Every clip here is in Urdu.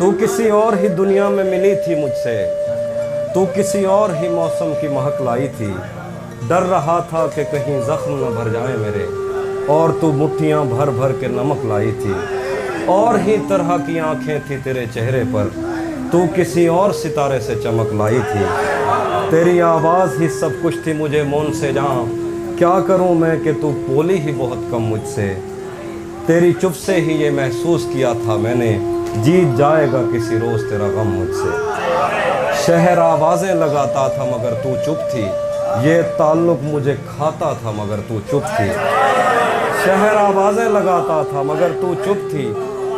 تو کسی اور ہی دنیا میں ملی تھی مجھ سے، تو کسی اور ہی موسم کی مہک لائی تھی۔ ڈر رہا تھا کہ کہیں زخم نہ بھر جائیں میرے، اور تو مٹھیاں بھر بھر کے نمک لائی تھی۔ اور ہی طرح کی آنکھیں تھی تیرے چہرے پر، تو کسی اور ستارے سے چمک لائی تھی۔ تیری آواز ہی سب کچھ تھی مجھے مون سے جہاں، کیا کروں میں کہ تو بولی ہی بہت کم مجھ سے۔ تیری چپ سے ہی یہ محسوس کیا تھا میں نے، جیت جائے گا کسی روز تیرا غم مجھ سے۔ شہر آوازیں لگاتا تھا مگر تو چپ تھی، یہ تعلق مجھے کھاتا تھا مگر تو چپ تھی۔ شہر آوازیں لگاتا تھا مگر تو چپ تھی،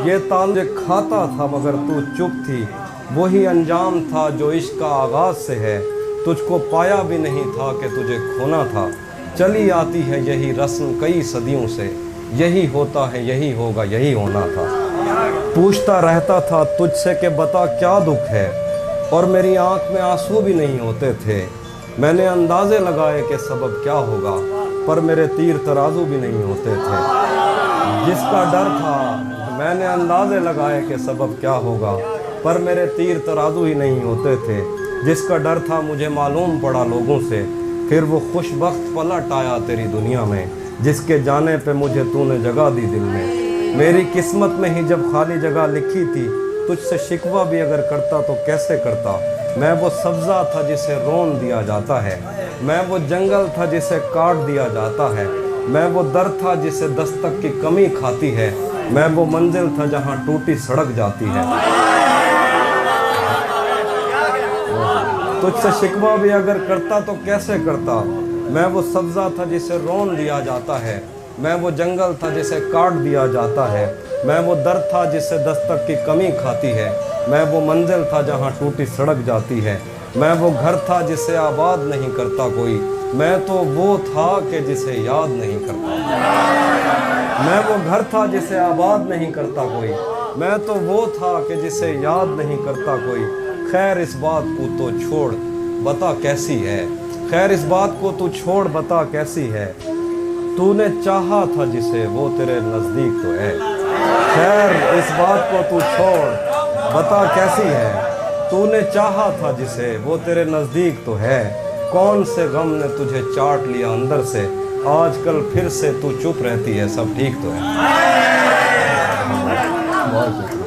یہ تعلق کھاتا تھا مگر تو چپ تھی۔ وہی انجام تھا جو عشق کا آغاز سے ہے، تجھ کو پایا بھی نہیں تھا کہ تجھے کھونا تھا۔ چلی آتی ہے یہی رسم کئی صدیوں سے، یہی ہوتا ہے یہی ہوگا یہی ہونا تھا۔ پوچھتا رہتا تھا تجھ سے کہ بتا کیا دکھ ہے، اور میری آنکھ میں آنسو بھی نہیں ہوتے تھے۔ میں نے اندازے لگائے کہ سبب کیا ہوگا، پر میرے تیر ترازو بھی نہیں ہوتے تھے۔ جس کا ڈر تھا میں نے اندازے لگائے کہ سبب کیا ہوگا، پر میرے تیر ترازو ہی نہیں ہوتے تھے۔ جس کا ڈر تھا مجھے معلوم پڑا لوگوں سے، پھر وہ خوش بخت پلٹ آیا تیری دنیا میں، جس کے جانے پہ مجھے تو نے جگہ دی دل میں۔ میری قسمت میں ہی جب خالی جگہ لکھی تھی، تجھ سے شکوہ بھی اگر کرتا تو کیسے کرتا۔ میں وہ سبزہ تھا جسے رون دیا جاتا ہے، میں وہ جنگل تھا جسے کاٹ دیا جاتا ہے، میں وہ در تھا جسے دستک کی کمی کھاتی ہے، میں وہ منزل تھا جہاں ٹوٹی سڑک جاتی ہے۔ تجھ سے شکوہ بھی اگر کرتا تو کیسے کرتا۔ میں وہ سبزہ تھا جسے رون دیا جاتا ہے، میں وہ جنگل تھا جسے کاٹ دیا جاتا ہے، میں وہ در تھا جسے دستک کی کمی کھاتی ہے، میں وہ منزل تھا جہاں ٹوٹی سڑک جاتی ہے، میں وہ گھر تھا جسے آباد نہیں کرتا کوئی، میں تو وہ تھا کہ جسے یاد نہیں کرتا۔ میں وہ گھر تھا جسے آباد نہیں کرتا کوئی، میں تو وہ تھا کہ جسے یاد نہیں کرتا کوئی۔ خیر اس بات کو تو چھوڑ بتا کیسی ہے، خیر اس بات کو تو چھوڑ بتا کیسی ہے، تو نے چاہا تھا جسے وہ تیرے نزدیک تو ہے۔ خیر اس بات کو تو چھوڑ بتا کیسی ہے، تو نے چاہا تھا جسے وہ تیرے نزدیک تو ہے۔ کون سے غم نے تجھے چاٹ لیا اندر سے، آج کل پھر سے تو چپ رہتی ہے سب ٹھیک تو ہے۔ بہت شکریہ۔